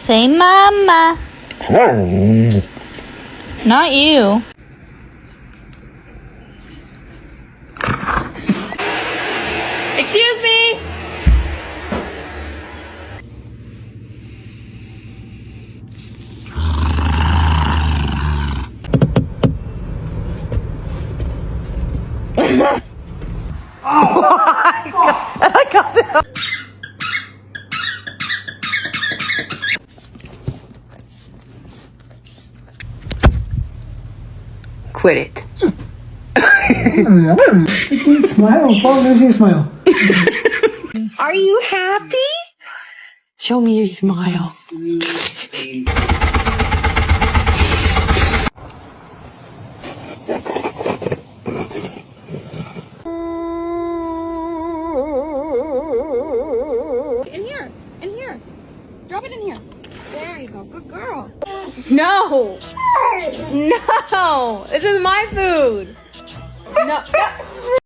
Say mama. Not you. Excuse me. Quit it. Smile. Paul, let me see a smile. Are you happy? Show me your smile. In here. Drop it in here. There you go. Good girl. No. No. This is my food. No.